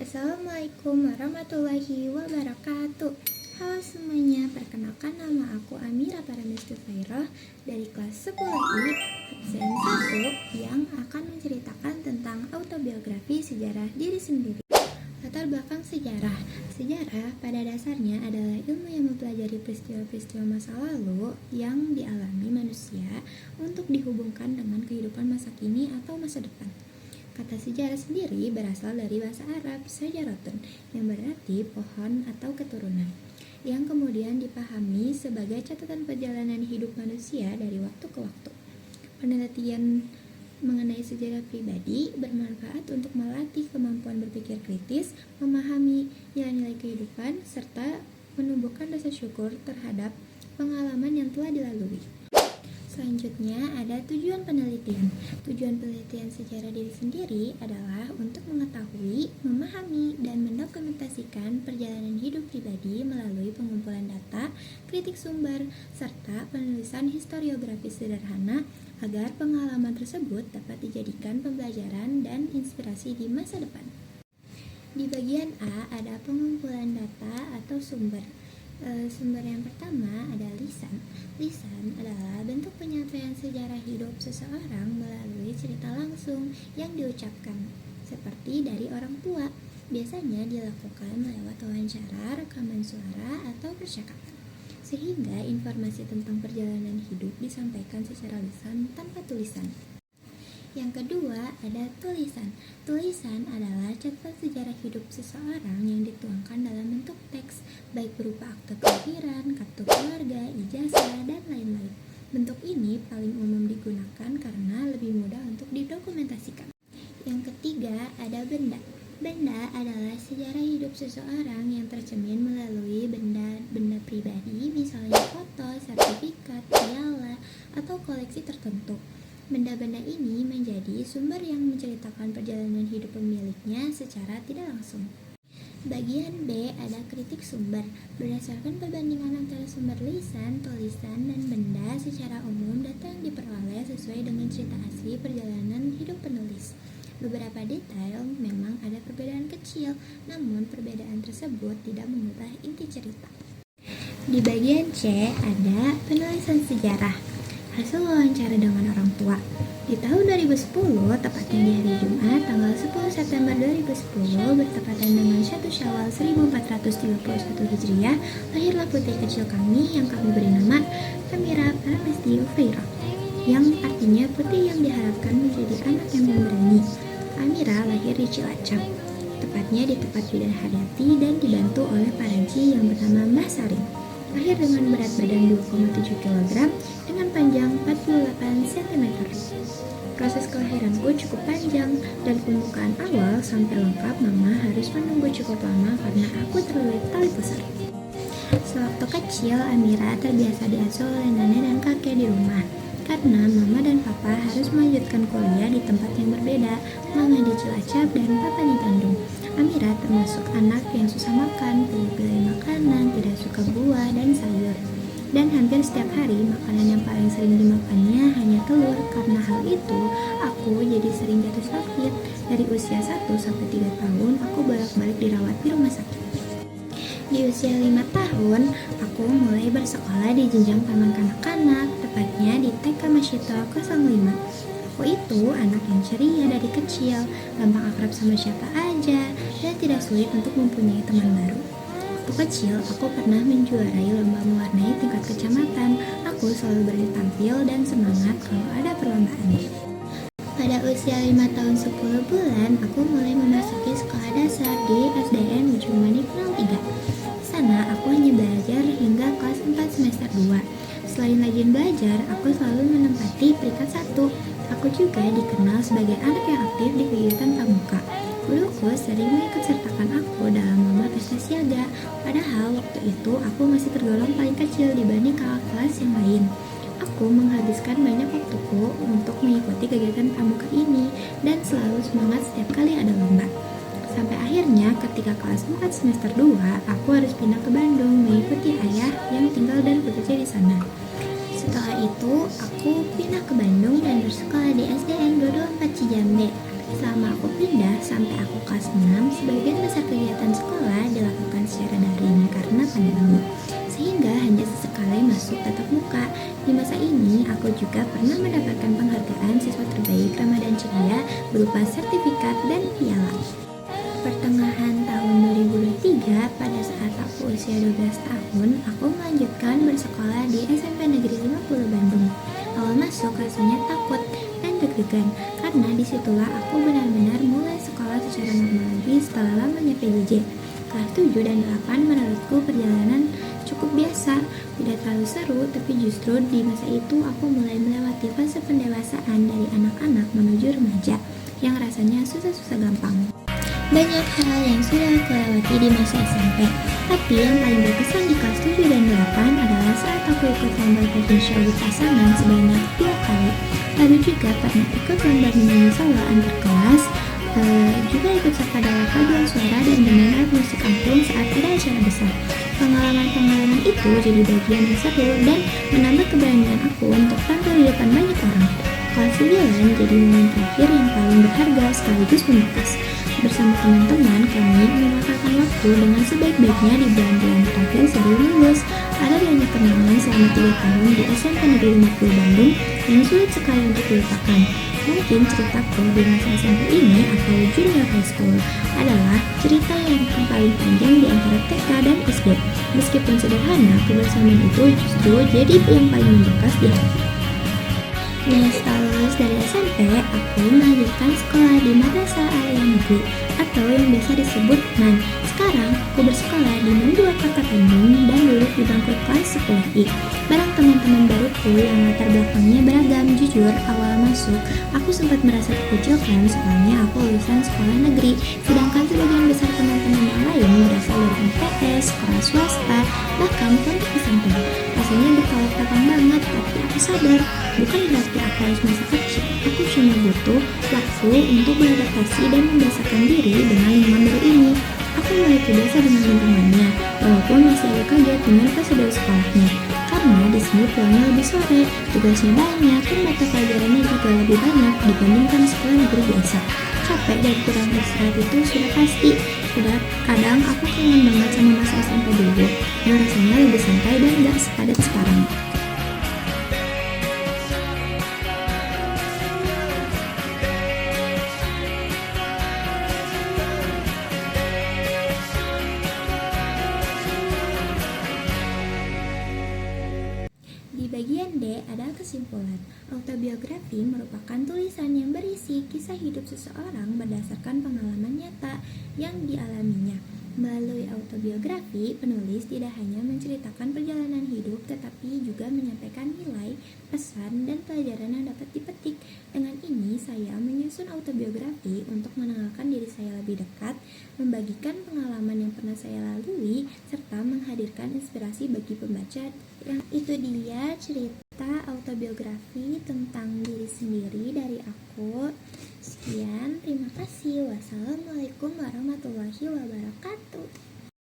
Assalamualaikum warahmatullahi wabarakatuh. Halo semuanya, perkenalkan nama aku Amira Paramesti Fairah dari kelas 10I absen 1 yang akan menceritakan tentang autobiografi sejarah diri sendiri. Latar belakang sejarah. Sejarah pada dasarnya adalah ilmu yang mempelajari peristiwa-peristiwa masa lalu yang dialami manusia untuk dihubungkan dengan kehidupan masa kini atau masa depan. Kata sejarah sendiri berasal dari bahasa Arab sajaratun yang berarti pohon atau keturunan, yang kemudian dipahami sebagai catatan perjalanan hidup manusia dari waktu ke waktu. Penelitian mengenai sejarah pribadi bermanfaat untuk melatih kemampuan berpikir kritis, memahami nilai-nilai kehidupan, serta menumbuhkan rasa syukur terhadap pengalaman yang telah dilalui. Selanjutnya ada tujuan penelitian. Tujuan penelitian sejarah diri sendiri adalah untuk mengetahui, memahami, dan mendokumentasikan perjalanan hidup pribadi melalui pengumpulan data, kritik sumber, serta penulisan historiografis sederhana agar pengalaman tersebut dapat dijadikan pembelajaran dan inspirasi di masa depan. Di bagian A ada pengumpulan data atau sumber. Sumber yang pertama ada lisan. Lisan adalah bentuk penyampaian sejarah hidup seseorang melalui cerita langsung yang diucapkan, seperti dari orang tua. Biasanya dilakukan lewat wawancara, rekaman suara, atau percakapan, sehingga informasi tentang perjalanan hidup disampaikan secara lisan tanpa tulisan. Yang kedua ada tulisan. Tulisan adalah catatan sejarah hidup seseorang yang dituangkan dalam bentuk teks, baik berupa akte kelahiran, kartu keluarga, ijazah, dan lain-lain. Bentuk ini paling umum digunakan karena lebih mudah untuk didokumentasikan. Yang ketiga ada benda. Benda adalah sejarah hidup seseorang yang tercermin melalui benda pribadi, misalnya foto, sertifikat, piala, atau koleksi tertentu. Benda-benda ini menjadi sumber yang menceritakan perjalanan hidup pemiliknya secara tidak langsung. Bagian B ada kritik sumber. Berdasarkan perbandingan antara sumber lisan, tulisan, dan benda secara umum, data yang diperoleh sesuai dengan cerita asli perjalanan hidup penulis. Beberapa detail memang ada perbedaan kecil, namun perbedaan tersebut tidak mengubah inti cerita. Di bagian C ada penulisan sejarah. Hasil wawancara dengan orang tua. Di tahun 2010, tepatnya di hari Jumat, tanggal 10 September 2010, bertepatan dengan 1 Syawal 1431 Hijriah, lahirlah putri kecil kami yang kami beri nama Amira Paramesti Fairah, yang artinya putri yang diharapkan menjadi anak yang pemberani. Amira lahir di Cilacap, tepatnya di tempat bidan Haryati, dan dibantu oleh Paraji yang bernama Mbah Sarin. Lahir dengan berat badan 2,7 kg dengan panjang 48 cm. Proses kelahiranku cukup panjang dan pembukaan awal sampai lengkap mama harus menunggu cukup lama karena aku terlilit tali pusar. Sewaktu kecil, Amira terbiasa diasuh oleh nenek dan kakek di rumah. Karena mama dan papa harus melanjutkan kuliah di tempat yang berbeda, mama di Cilacap dan papa di Bandung. Amira termasuk anak yang susah makan, pilih-pilih makanan, tidak suka buah dan sayur. Dan hampir setiap hari makanan yang paling sering dimakannya hanya telur. Karena hal itu, aku jadi sering jatuh sakit. Dari usia 1 sampai 3 tahun, aku bolak-balik dirawat di rumah sakit. Di usia 5 tahun, aku mulai bersekolah di jenjang taman kanak-kanak, tepatnya di TK Masyito 05. Aku itu anak yang ceria dari kecil, gampang akrab sama siapa aja, dan tidak sulit untuk mempunyai teman baru. Waktu kecil, aku pernah menjuarai lomba mewarnai tingkat kecamatan. Aku selalu berani tampil dan semangat kalau ada perlombaan. Pada usia 5 tahun 10 bulan, aku mulai memasuki sekolah dasar di SDN Ujung Manik 03. Di sana, aku hanya belajar hingga kelas 4 semester 2. Selain rajin belajar, aku selalu menempati peringkat 1. Aku juga dikenal sebagai anak yang aktif di kegiatan pramuka. Guruku sering mengikutsertakan aku dalam lomba pesta siaga, padahal waktu itu aku masih tergolong paling kecil dibanding kakak kelas yang lain. Aku menghabiskan banyak waktuku untuk mengikuti kegiatan pramuka ini dan selalu semangat setiap kali ada lomba. Sampai akhirnya ketika kelas 4 semester 2, aku harus pindah ke Bandung mengikuti ayah yang tinggal dan bekerja di sana. Setelah itu, aku pindah ke Bandung dan bersekolah di SDN 224 Cijambe. Selama aku pindah sampai aku kelas 6, sebagian besar kegiatan sekolah dilakukan secara daring karena pandemi, sehingga hanya sesekali masuk tatap muka. Di masa ini, aku juga pernah mendapatkan penghargaan siswa terbaik Ramadan Ceria berupa sertifikat dan piala. Pertengahan tahun 2023, pada saat aku usia 12 tahun, aku melanjutkan bersekolah di SMP Negeri 50 Bandung. Awal masuk rasanya takut dan deg-degan, karena disitulah aku benar-benar mulai sekolah secara normal lagi setelah lamanya PJJ. Kelas 7 dan 8 menurutku perjalanan cukup biasa, tidak terlalu seru, tapi justru di masa itu aku mulai melewati fase pendewasaan dari anak-anak menuju remaja yang rasanya susah-susah gampang. Banyak hal yang sudah aku lewati di masa SMP, tapi yang paling berkesan di kelas 7 dan 8 adalah saat aku ikut lomba fashion show di pasangan sebanyak 2 kali. Lalu juga pernah ikut lomba menyanyi solo antar kelas, juga ikut serta dalam paduan suara dan bermain alat musik angklung saat ada acara besar. Pengalaman-pengalaman itu jadi bagian yang seru dan menambah keberanian aku untuk tampil di depan banyak orang. Kelas 9 jadi momen terakhir yang paling berharga sekaligus membekas. Bersama teman-teman, kami memanfaatkan waktu dengan sebaik-baiknya di bulan-bulan terakhir sebelum lulus. Ada banyak kenangan selama 3 tahun di SMP Negeri 50 Bandung yang sulit sekali untuk dilupakan. Mungkin ceritaku di masa SMP ini atau junior high school adalah cerita yang paling panjang di antara TK dan SD. Meskipun sederhana, kebersamaan itu justru jadi yang paling membekas di hati. Nah, setelah lulus dari SMP, aku melanjutkan sekolah di Madrasah Aliyah Negeri atau yang biasa disebut MAN. Sekarang, aku bersekolah di MAN 2 Kota Bandung dan duduk di bangku kelas 10I. Bareng teman-teman baruku yang latar belakangnya beragam. Jujur, awal masuk, aku sempat merasa terkucilkan soalnya aku lulusan sekolah negeri, sedangkan sebagian besar teman-teman yang lain berasal dari MTS, sekolah swasta, bahkan pondok pesantren. Rasanya bertolak belakang banget, tapi aku sadar bukan berarti aku harus masa kecil. Aku cuma butuh waktu untuk beradaptasi dan membiasakan diri dengan lingkungan baru ini. Aku mulai terbiasa dengan lingkungannya, walaupun masih agak kaget dengan prosedur sekolahnya. Karena di sini pulangnya lebih sore, tugasnya banyak, dan mata pelajarannya juga lebih banyak dibandingkan sekolah negeri biasa. Capek dan kurang istirahat itu sudah pasti. Sudah kadang aku kangen banget sama masa SMP dulu, yang rasanya lebih santai dan gak sepadat sekarang. Di bagian D ada kesimpulan. Autobiografi merupakan tulisan yang berisi kisah hidup seseorang berdasarkan pengalaman nyata yang dialaminya. Melalui autobiografi, penulis tidak hanya menceritakan perjalanan hidup, tetapi juga menyampaikan nilai, pesan, dan pelajaran yang dapat dipetik. Dengan ini, saya menyusun autobiografi untuk mengenalkan diri saya lebih dekat, membagikan pengalaman yang pernah saya lalui, serta menghadirkan inspirasi bagi pembaca. Yang itu dia cerita autobiografi tentang diri sendiri dari aku. Sekian, terima kasih. Wassalamualaikum warahmatullahi wabarakatuh.